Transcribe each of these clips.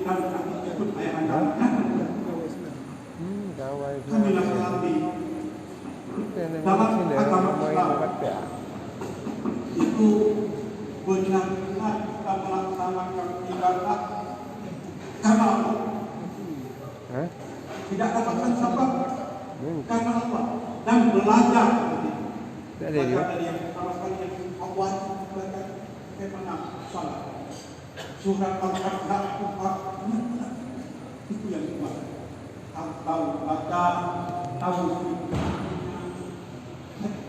dan kami ikut ayah anda. Kami nasihati dalam agama Islam itu benar-benar kita melaksanakan ibadah karena Allah. Tidak dapatkan sebab karena Allah dan belajar dari yang pertama sekali yang Allah belajar bagaimana salat surat Al-Fatihah itu yang kedua tahu baca tahu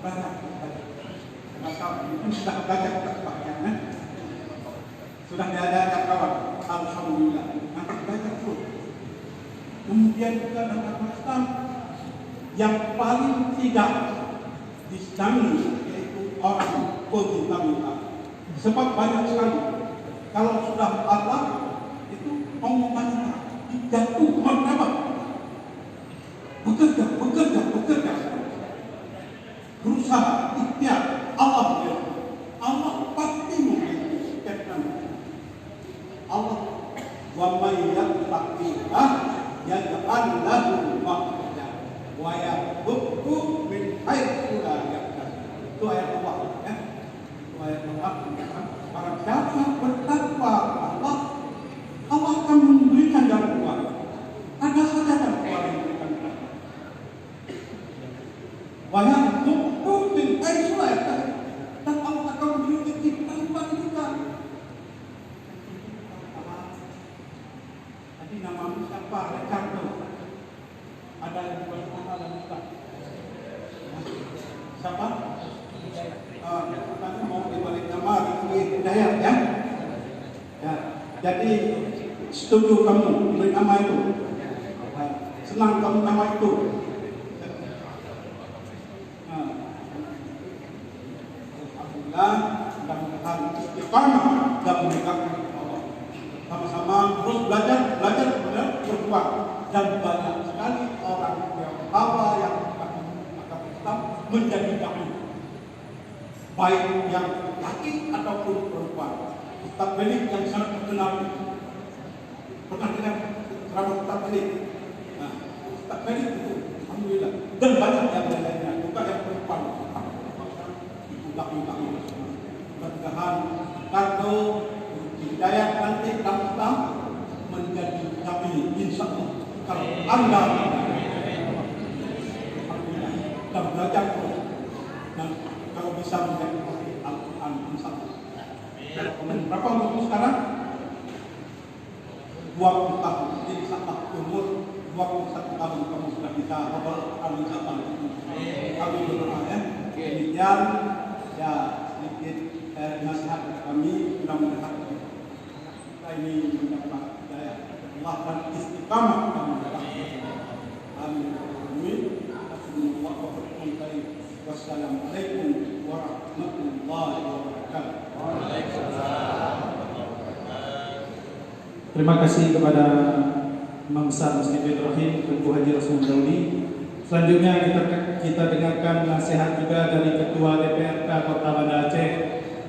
baca sudah baca sebagainya sudah diajarkan kawan alhamdulillah nanti baca terus. Kemudian juga dalam Islam yang paling tidak dijamin yaitu orang pencipta. Sebab banyak sekali kalau sudah Allah itu omongannya dijatuhkan apa? Bekerja, berusaha, ikhtiar. Allah pasti memberikan. Allah wa may yattaqillah yaj'al lahu makhraja wa yarzuqhu min haitsu la yahtasib. Itu ayat Allah ya. Itu ayat Allah barang siapa bertakwa Allah akan memberikan jalan keluar. Ada saja jalan keluar yang diberikan. Wa yarzuqhu min haitsu la yahtasib. Dan Allah akan memberi rezeki tanpa diminta. Tadi nama siapa? Ricardo. Ada yang bertanya dan bukan. Siapa? Katanya mau dibalik nama Rifki Hidayat ya? Ya. Jadi setuju kamu diberi nama itu. Senang kamu nama itu. Alhamdulillah, mudah-mudahan istiqamah dan menegakkan Allah. Sama-sama terus belajar kemudian berbuat dan banyak sekali orang yang bawa yang agama Islam menjadi dai, baik yang laki ataupun perempuan. Ustaz Belik yang sangat terkenal, pernah dengar ceramah Ustaz Belik? Nah, Ustaz Belik itu, alhamdulillah, dan banyak yang lainnya, juga yang perempuan. Itu laki-laki. Mudah-mudahan Kardo Hidayat nanti Islam menjadi dai, insya Allah. Kalau Anda dan belajar dan kalau bisa menjadi Al-Quran insya Allah. Berapa umur sekarang? 20 tahun. Jadi saat umur 21 tahun kamu sudah bisa hafal Al-Quran insya Allah. Kami berdoa ya. Demikian ya sedikit nasihat kami, mudah-mudahan kita ini mendapat hidayah Allah dan istiqamah kami. Amin. Wassalamualaikum warahmatullahi wabarakatuh. Terima kasih kepada Imam Besar Masjid Ibrahim Tunku Haji Rasul Daudi. Selanjutnya kita dengarkan nasihat juga dari Ketua DPRK Kota Banda Aceh,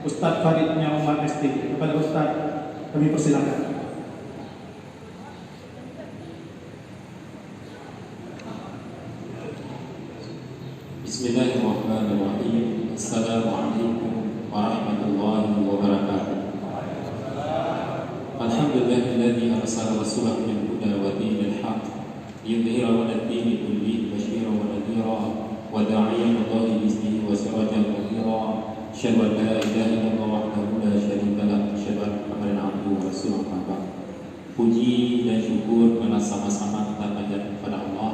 Ustadz Farid Umar ST. Kepada Ustadz kami persilakan. Bismillahirrahmanirrahim. Assalamualaikum warahmatullahi wabarakatuh. Alhamdulillahilladzi arsala rasulahu bil huda wa dinil haqq liyudhhirahu 'ala ad-dini kullihi basyiran wa nadhira wa da'iyan ila Allahi bi'iznihi wa sirajan munira. Asyhadu an la ilaha illallah wahdahu la syarika lahu wa asyhadu anna Muhammadan 'abduhu wa rasuluhu. Puji dan syukur mana sama-sama kita panjatkan kepada Allah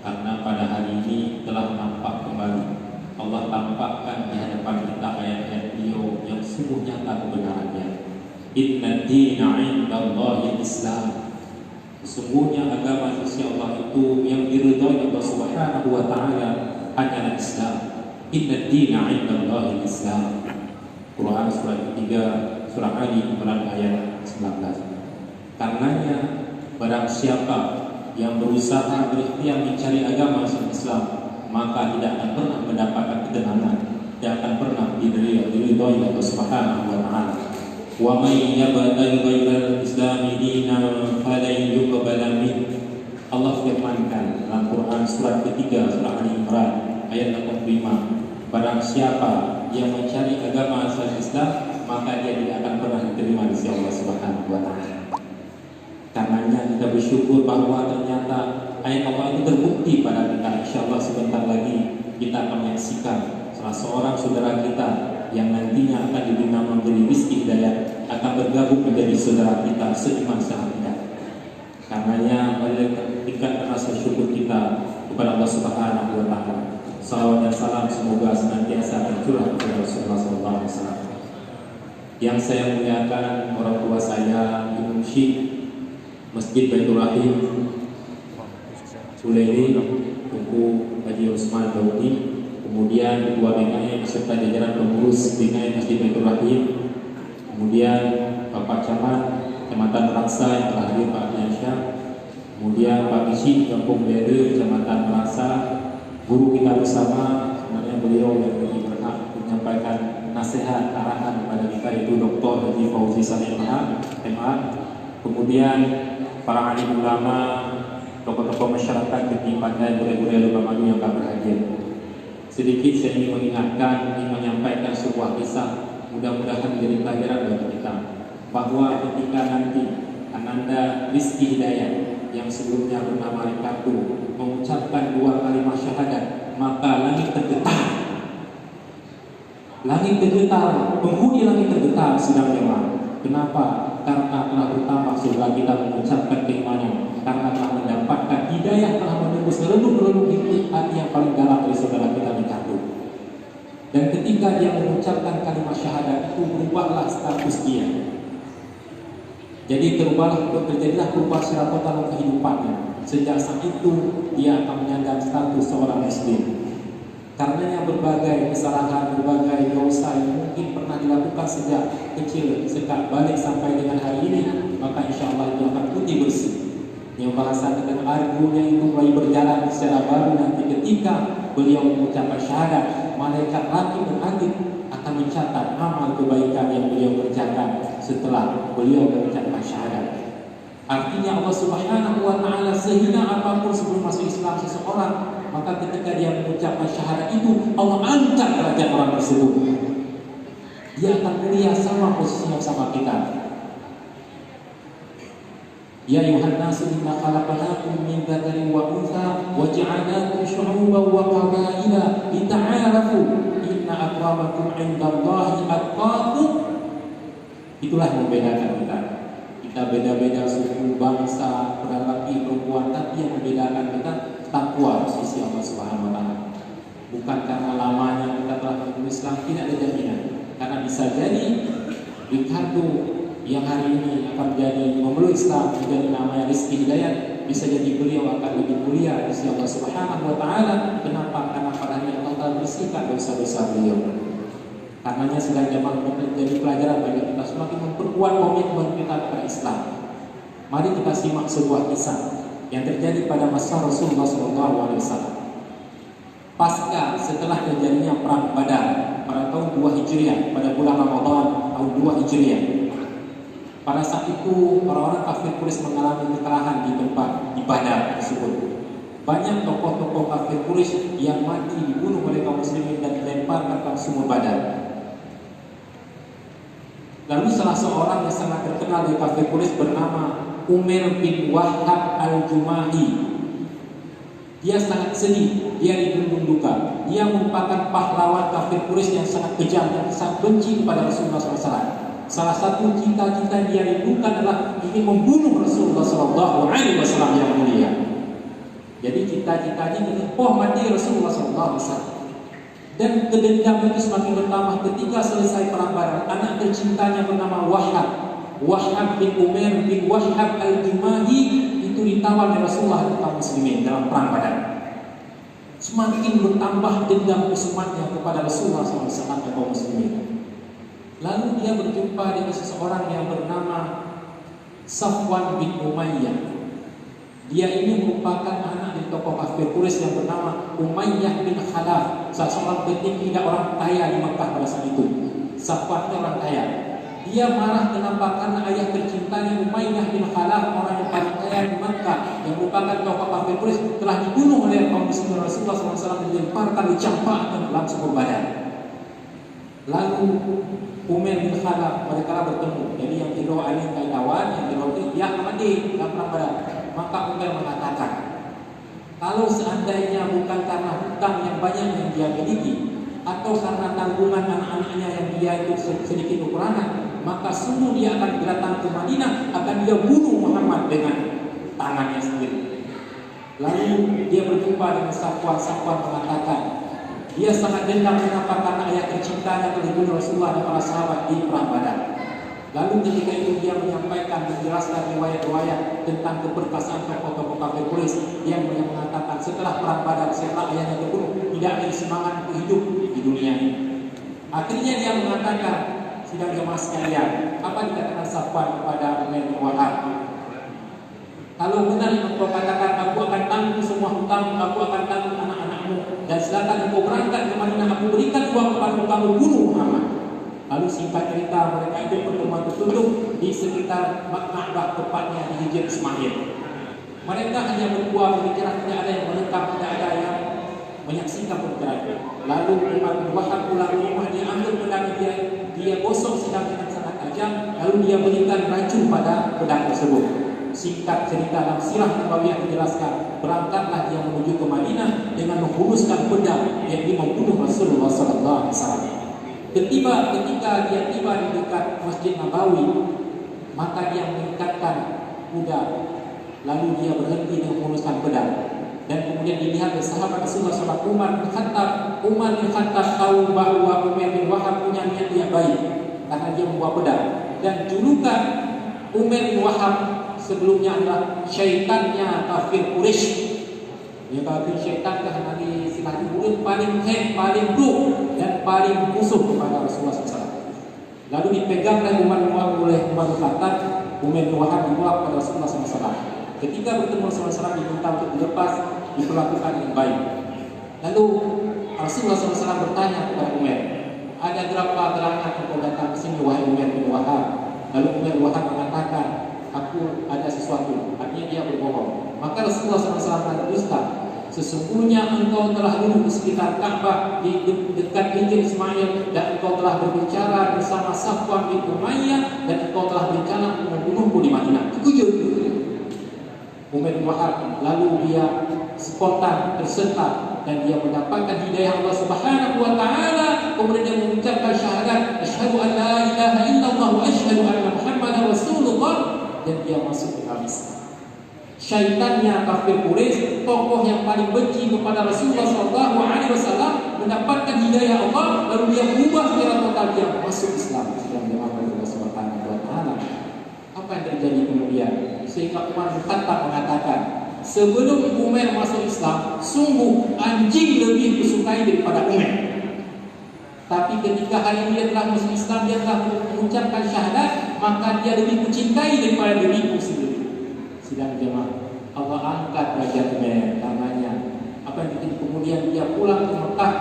karena pada hari ini telah nampak kembali Allah tampakkan di hadapan kita ayat-ayat beliau yang sungguh nyata kebenarannya. Inna dina indallahi Islam. Sesungguhnya agama sisi Allah itu yang diridhai Allah Subhanahu wa taala hanyalah Islam. Inna dina indallahi Islam. Quran surah 3 surah Ali Imran ayat 19. Karenanya barang siapa yang berusaha berikhtiar mencari agama Islam, maka tidak akan pernah mendapatkan ketenangan, tidak akan pernah diridhoi Allah Subhanahu wa taala. wa may yabtaghi ghairal islami dinan falan yuqbala min. Allah firmankan dalam Quran surat ketiga surah Ali Imran ayat 85, barang siapa yang mencari agama selain Islam maka dia tidak akan pernah diterima di sisi Allah Subhanahu wa taala. Karenanya kita bersyukur bahwa ternyata ayat Allah itu terbukti pada kita. Insyaallah sebentar lagi kita akan menyaksikan salah seorang saudara kita yang nantinya akan diberi nama menjadi rizki hidayah akan bergabung menjadi saudara kita seiman sahabat. Karenanya mari tingkatkan rasa syukur kita kepada Allah Subhanahu wa taala. Salawat dan salam semoga senantiasa tercurah kepada Rasulullah SAW. Yang saya muliakan orang tua saya, Imam Syekh Masjid Baitur Rahim Sulaili Tunku Haji Usman Daudi, kemudian Ketua BKM beserta jajaran pengurus BKM Masjid Baitur Rahim, kemudian Bapak Camat Kecamatan Raksa yang telah hadir Pak Nyasyah, kemudian Pak Bisi Kampung Bede Kecamatan Raksa, guru kita bersama, sebenarnya beliau yang lebih berhak menyampaikan nasihat arahan kepada kita yaitu Dr. Haji Fauzi Saleh MA, kemudian para alim ulama, tokoh-tokoh masyarakat di Pandai, guru-guru ulama yang akan berhadir. Sedikit saya ingin mengingatkan, ingin menyampaikan sebuah kisah, mudah-mudahan menjadi pelajaran bagi kita, bahwa ketika nanti Ananda Rizki Hidayah yang sebelumnya bernama Rikatu mengucapkan 2 kalimat syahadat, maka langit tergetar. Langit tergetar, penghuni langit tergetar sedang jemaah. Kenapa? Karena telah bertambah setelah kita mengucapkan keimanan, karena telah mendapatkan hidayah, telah menembus relung-relung hati yang paling dalam dari saudara kita Rikatu. Dan ketika dia mengucapkan kalimat syahadat itu, berubahlah status dia. Jadi terjadilah perubahan secara total kehidupannya. Sejak saat itu dia akan menyandang status seorang muslim. Karenanya berbagai kesalahan, berbagai dosa yang mungkin pernah dilakukan sejak kecil, sejak balik sampai dengan hari ini, maka insya Allah itu akan putih bersih. Yang bahasa dengan argunya itu mulai berjalan secara baru nanti ketika beliau mengucapkan syahadat, malaikat rakib dan atid akan mencatat amal kebaikan yang beliau kerjakan setelah beliau mengucapkan syahadat. Artinya Allah Subhanahu wa taala sehina apapun sebelum masuk Islam seseorang, maka ketika dia mengucapkan syahadat itu Allah angkat derajat orang tersebut. Dia akan mulia sama posisinya sama kita. Ya ayuhan nasu inna khalaqnakum min dzakarin wa untha wa ja'alnakum syu'uban wa qabaila lita'arafu inna akramakum 'indallahi atqakum. Itulah yang membedakan kita. Kita beda-beda suku, bangsa, laki, perempuan, tapi yang membedakan kita takwa di sisi Allah Subhanahu wa taala. Bukan karena lamanya kita telah masuk Islam, tidak ada jaminan. Karena bisa jadi Ricardo yang hari ini akan jadi memeluk Islam menjadi namanya Rizki Hidayat, bisa jadi beliau akan lebih mulia di sisi Allah Subhanahu wa taala. Kenapa? Karena padanya Allah Taala bersihkan dosa-dosa beliau. Karenanya sedang zaman menjadi pelajaran bagi kita semakin memperkuat komitmen kita kepada Islam. Mari kita simak sebuah kisah yang terjadi pada masa Rasulullah SAW. Pasca setelah terjadinya perang Badar pada tahun 2 Hijriah, pada bulan Ramadan tahun 2 Hijriah. Pada saat itu orang-orang kafir Quraisy mengalami kekalahan di tempat ibadah tersebut. Banyak tokoh-tokoh kafir Quraisy yang mati dibunuh oleh kaum muslimin dan dilemparkan ke sumur Badar. Lalu salah seorang yang sangat terkenal di kafir Quraisy bernama Umair bin Wahab al-Jumahi. Dia sangat sedih, dia digunung duka. Dia merupakan pahlawan kafir Quraisy yang sangat kejam dan sangat benci kepada Rasulullah SAW. Salah satu cita-cita dia rindukan adalah ingin membunuh Rasulullah SAW yang mulia. Jadi cita-citanya ingin mati Rasulullah SAW. Dan kedendam itu semakin bertambah ketika selesai perang Badar. Anak tercintanya bernama Wahab bin Umair bin Wahab al-Jumahi itu ditawan oleh Rasulullah dan kaum muslimin dalam perang Badar. Semakin bertambah dendam usumannya kepada Rasulullah SAW dan kaum muslimin. Lalu dia berjumpa dengan seseorang yang bernama Safwan bin Umayyah. Dia ini merupakan anak dari tokoh kafir Quraisy yang bernama Umayyah bin Khalaf, seorang penting tidak orang kaya di Mekah pada saat itu. Safwan itu orang kaya. Dia marah kenapa? Karena ayah tercintanya Umayyah bin Khalaf, orang yang paling kaya di Makkah, yang merupakan tokoh kafir Quraisy, telah dibunuh oleh kaum muslimin. Rasulullah SAW dilemparkan, dicampakkan dalam sebuah badan. Lalu Umayyah bin Khalaf mereka bertemu. Jadi yang hero Ali Kaidawan, yang hero itu dia mati dalam perang Badar. Maka Umayyah mengatakan, kalau seandainya bukan karena hutang yang banyak yang dia miliki, atau karena tanggungan anak-anaknya yang dia itu sedikit kekurangan, maka sungguh dia akan datang ke Madinah, akan dia bunuh Muhammad dengan tangannya sendiri. Lalu dia berjumpa dengan Safwan mengatakan, dia sangat dendam kenapa? Karena ayah tercintanya telah dibunuh Rasulullah dan para sahabat di perang Badar. Lalu ketika itu dia menyampaikan, menjelaskan riwayat-riwayat tentang keperkasaan tokoh-tokoh kafir Quraisy yang mengatakan setelah perang Badar, setelah ayahnya terbunuh, tidak ada semangat untuk hidup di dunia ini. Akhirnya dia mengatakan, sidang jemaah sekalian, apa dikatakan Safwan kepada Umayyah bin Wahab? Kalau benar yang engkau katakan, aku akan tanggung semua hutang, aku akan tanggung anak-anakmu, dan silakan engkau berangkat ke Madinah, aku berikan uang kepada kamu bunuh Muhammad. Lalu singkat cerita, mereka itu pertemuan tertutup di sekitar Ka'bah, tepatnya di Hijr Ismail. Mereka hanya berdua berbicara, tidak ada yang melengkap, tidak ada yang menyaksikan perbicaraan. Lalu Umar bin Wahab pulang ke rumah, dia ambil pedang dia gosok sedang dengan sangat tajam, lalu dia berikan racun pada pedang tersebut. Singkat cerita dalam sirah Nabawiyah dijelaskan, berangkatlah dia menuju ke Madinah dengan menghunuskan pedang yang dia membunuh Rasulullah SAW. Ketika dia tiba di dekat Masjid Nabawi, maka dia mengikatkan kuda, lalu dia berhenti dengan menghunuskan pedang. Dan kemudian dilihat oleh sahabat Rasulullah SAW, Umar bin Khattab tahu bahwa Umayyah bin Wahab punya niat yang baik karena dia membawa pedang. Dan julukan Umayyah bin Wahab sebelumnya adalah syaitannya kafir Quraisy. Ya, kafir syaitan karena di istilah murid paling paling buruk dan paling musuh kepada Rasulullah SAW. Lalu dipeganglah Umar bin Khattab, Umayyah bin Wahab dibawa kepada Rasulullah SAW. Ketika bertemu Rasulullah SAW diminta untuk dilepas, diperlakukan dengan baik. Lalu Rasulullah SAW bertanya kepada Umar, ada berapa gerangan engkau datang ke sini wahai Umayyah bin Wahab? Lalu Umayyah bin Wahab mengatakan, aku ada sesuatu. Artinya dia berbohong. Maka Rasulullah SAW berdusta, sesungguhnya engkau telah duduk di sekitar Ka'bah di dekat Hijr Ismail, dan engkau telah berbicara bersama Safwan bin Umayyah, dan engkau telah berencana untuk membunuhku di Madinah. Kujur Umayyah bin Wahab, lalu dia spontan tersentak dan dia mendapatkan hidayah Allah Subhanahu wa taala, kemudian dia mengucapkan syahadat asyhadu an la ilaha illallah wa asyhadu anna Muhammadar Rasulullah, dan dia masuk ke Islam. Syaitannya kafir Quraisy, tokoh yang paling benci kepada Rasulullah SAW, mendapatkan hidayah Allah, lalu dia berubah secara total, dia masuk Islam. Sedang jemaah Allah Subhanahu wa taala. Apa yang terjadi kemudian? Sehingga Umar bin Khattab mengatakan, sebelum Umar masuk Islam, sungguh anjing lebih disukai daripada Umar. Tapi ketika hari ini dia telah masuk Islam, dia telah mengucapkan syahadat, maka dia lebih kucintai daripada diriku sendiri. Sidang jemaah, Allah angkat derajat Umar karenanya. Apa yang terjadi kemudian? Dia pulang ke Mekah.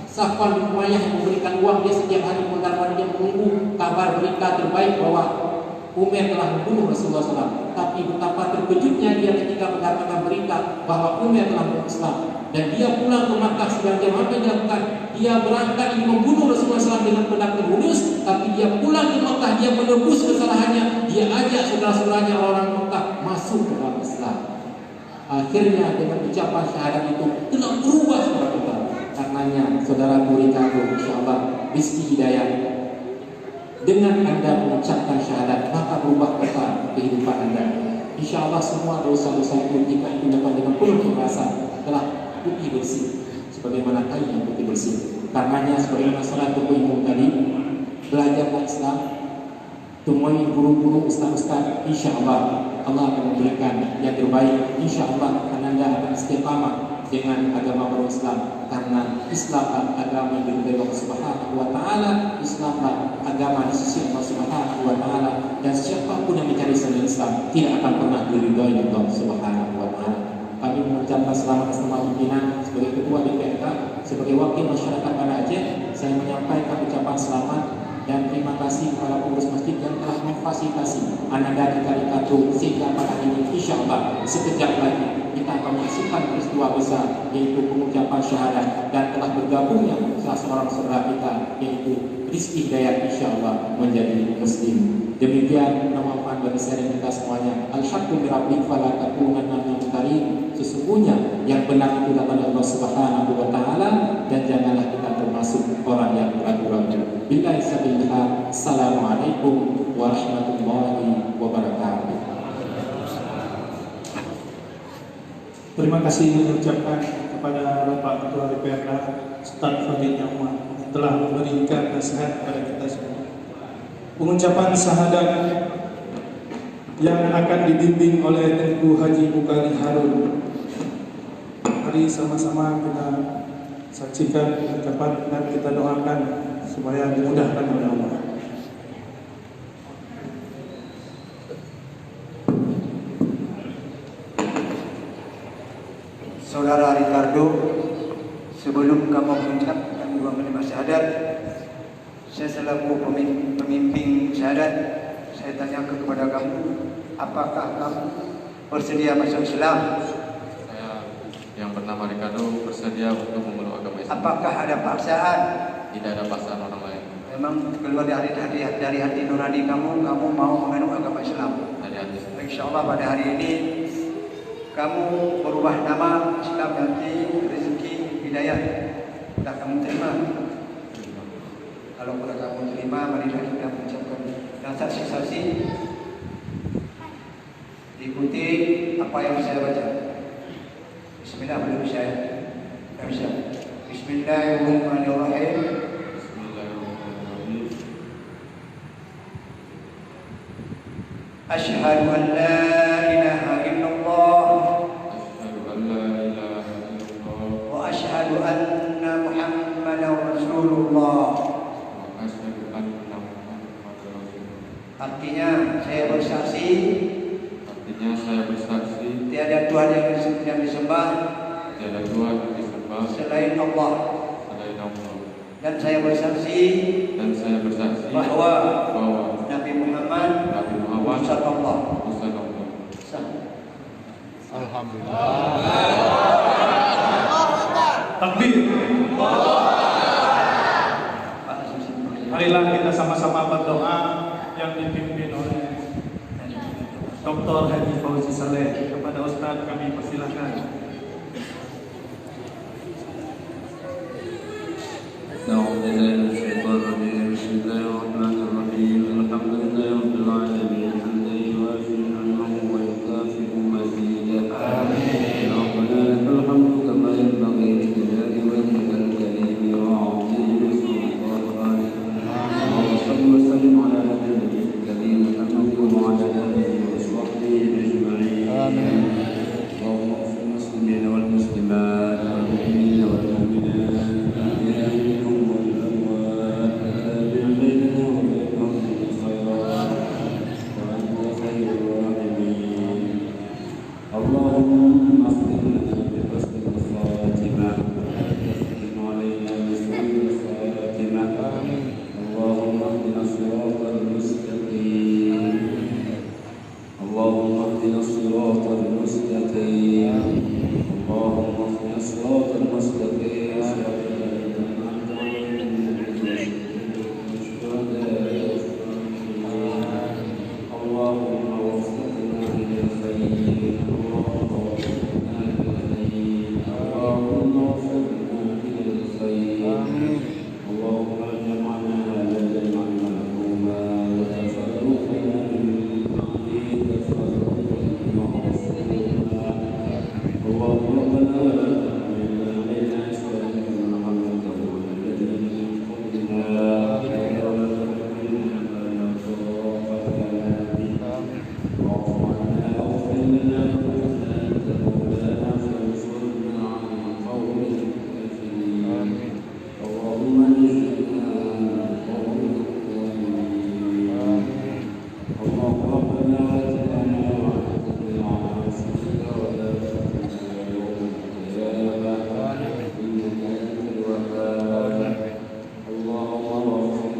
Safwan bin Umayyah memberikan uang, dia setiap hari mengundang dia menunggu kabar berita terbaik bahwa Umar telah membunuh Rasulullah SAW. Tapi betapa terkejutnya dia ketika mendapatkan berita bahwa Umar telah membunuh Islam. Dan dia pulang ke Makkah. Sedang dia apa yang dilakukan? Dia berangkat ingin membunuh Rasulullah SAW dengan pedang terhunus. Tapi dia pulang ke Makkah, dia menebus kesalahannya. Dia ajak saudara-saudaranya orang Makkah masuk ke dalam Islam. Akhirnya dengan ucapan syahadat itu telah berubah secara total. Karenanya saudara Ricardo, insyaallah rizki hidayah. Dengan Anda mengucapkan syahadat, maka berubah total kehidupan Anda. InsyaAllah semua dosa-dosa itu, jika itu dapat dengan penuh keikhlasan, telah putih bersih, sebagaimana kain yang putih bersih. Karenanya sebagaimana salah tubuh imam tadi, belajarlah Islam, temui guru-guru ustaz-ustaz. InsyaAllah Allah akan memberikan yang terbaik. InsyaAllah Anda akan istiqamah dengan agama Islam, karena Islamlah agama yang diridhai Allah Subhanahu wa taala. Islamlah agama di sisi Allah Subhanahu wa taala, dan siapapun yang mencari selain Islam tidak akan pernah diridhai Allah Subhanahu wa taala. Kami mengucapkan selamat bersama pimpinan sebagai ketua DPRK, sebagai wakil masyarakat Banda Aceh, saya menyampaikan ucapan selamat Dan terima kasih kepada pengurus masjid yang telah memfasilitasi Ananda kita Rikatu sehingga pada hari ini insya Allah sekejap lagi kita akan menyaksikan peristiwa besar yaitu pengucapan syahadat dan telah bergabungnya salah seorang saudara kita yaitu Rizky Hidayat insya Allah menjadi muslim. Demikian mohon bagi sharing kita semuanya. Alhamdulillah fala takunanna minal mumtarin. Sesungguhnya yang benar itu datang dari Allah Subhanahu wa taala dan janganlah kita termasuk orang yang ragu-ragu. Billahi sabilillah. Assalamualaikum warahmatullahi wabarakatuh. Terima kasih mengucapkan kepada Bapak Ketua DPRD Ustaz Fadil Nyaman yang telah memberikan nasihat kepada kita semua. Pengucapan syahadat yang akan dibimbing oleh Tengku Haji Bukhari Harun. Mari sama-sama kita saksikan ucapan dan kita doakan supaya dimudahkan oleh Allah. Saudara Ricardo, sebelum kamu mengucapkan dua kalimat syahadat, saya selaku pemimpin syahadat, saya tanyakan kepada kamu, apakah kamu bersedia masuk Islam? Saya yang bernama Ricardo bersedia untuk memeluk agama Islam. Apakah ada paksaan? Tidak ada paksaan orang lain. Memang keluar dari hati nurani kamu mau menganut agama Islam. Dari hati. Insya Allah pada hari ini kamu berubah nama Islam nanti Rizky Hidayat. Sudah kamu terima? Kalau sudah kamu terima, marilah kita mengucapkan dan saksi-saksi ikuti apa yang saya baca. Bismillah, belum saya. Tidak bisa. Bismillahirrahmanirrahim. Bismillahirrahmanirrahim. Asyhadu an la ilaha illallah Asyhadu an la ilaha illallah wa asyhadu anna Muhammadar Rasulullah. wa asyhadu anna Muhammadar Rasulullah. Artinya saya bersaksi Artinya saya bersaksi tiada Tuhan yang disembah tiada Tuhan yang disembah selain Allah, selain Allah. dan saya bersaksi Dan saya bersaksi bahwa bahwa Nabi Muhammad Nabi Muhammad utusan Allah. utusan Allah. Takbir. Marilah kita sama-sama berdoa yang dipimpin oleh Dr. Haji Fauzi Saleh. Kepada Ustaz kami persilakan. أعوذ بالله من الشيطان الرجيم بسم الله الرحمن الرحيم الحمد لله رب العالمين حمدا يوافي نعمه ويكافئ مزيدا ربنا لك الحمد كما ينبغي لجلال وجهك الكريم وعظيم سلطانك اللهم صل وسلم على نبيك الكريم محمد وعلى اله وصحبه اجمعين اللهم اغفر المسلمين والمسلمات والمؤمنين والمؤمنات اللهم اختم لنا بحسن الخاتمة واختم علينا بسوء الخاتمة اللهم اهدنا الصراط المستقيم اللهم اهدنا الصراط المستقيم اللهم اهدنا الصراط المستقيم صراط الذين أنعمت عليهم غير المغضوب عليهم اللهم وفقنا إلى الخير اللهم وفقنا إلى الخير اللهم اجعلنا هذا جمعا مرحوما وتفرقنا من بعده تفرقا معصوما اللهم ربنا لا تحملنا علينا إسرا كما حملته على الذين من قبلنا ولا تحملنا ما لا طاقة لنا به واعف عنا واغفر لنا وارحمنا أنت مولانا فانصرنا على القوم الكافرين اللهم اجعلنا قوم الظالمين اللهم ربنا آتنا وعدتنا على رسلك ولا تخزنا يوم القيامة إنك أنت الوهاب اللهم وفق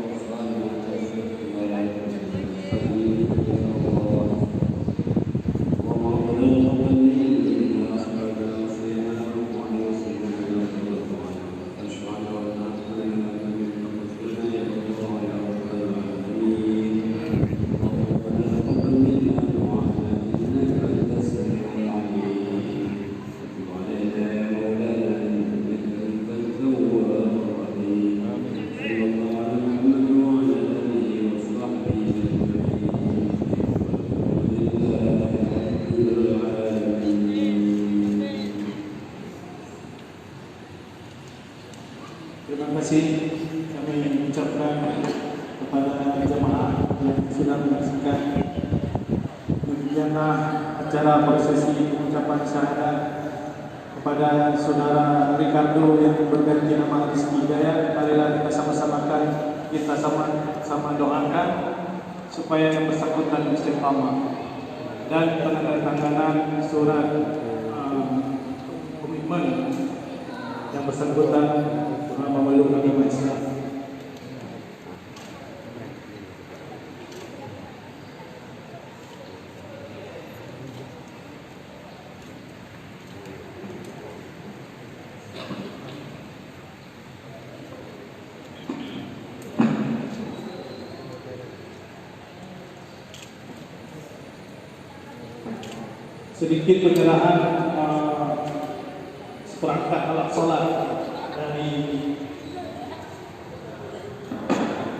inilah acara prosesi pengucapan syahadat kepada saudara Ricardo yang berganti nama Rizky Hidayat. Marilah kita sama-samakan, kita sama-sama doakan supaya yang bersangkutan istiqamah dan penandatanganan surat komitmen yang bersangkutan memeluk agama Islam. Sedikit penyerahan seperangkat alat sholat dari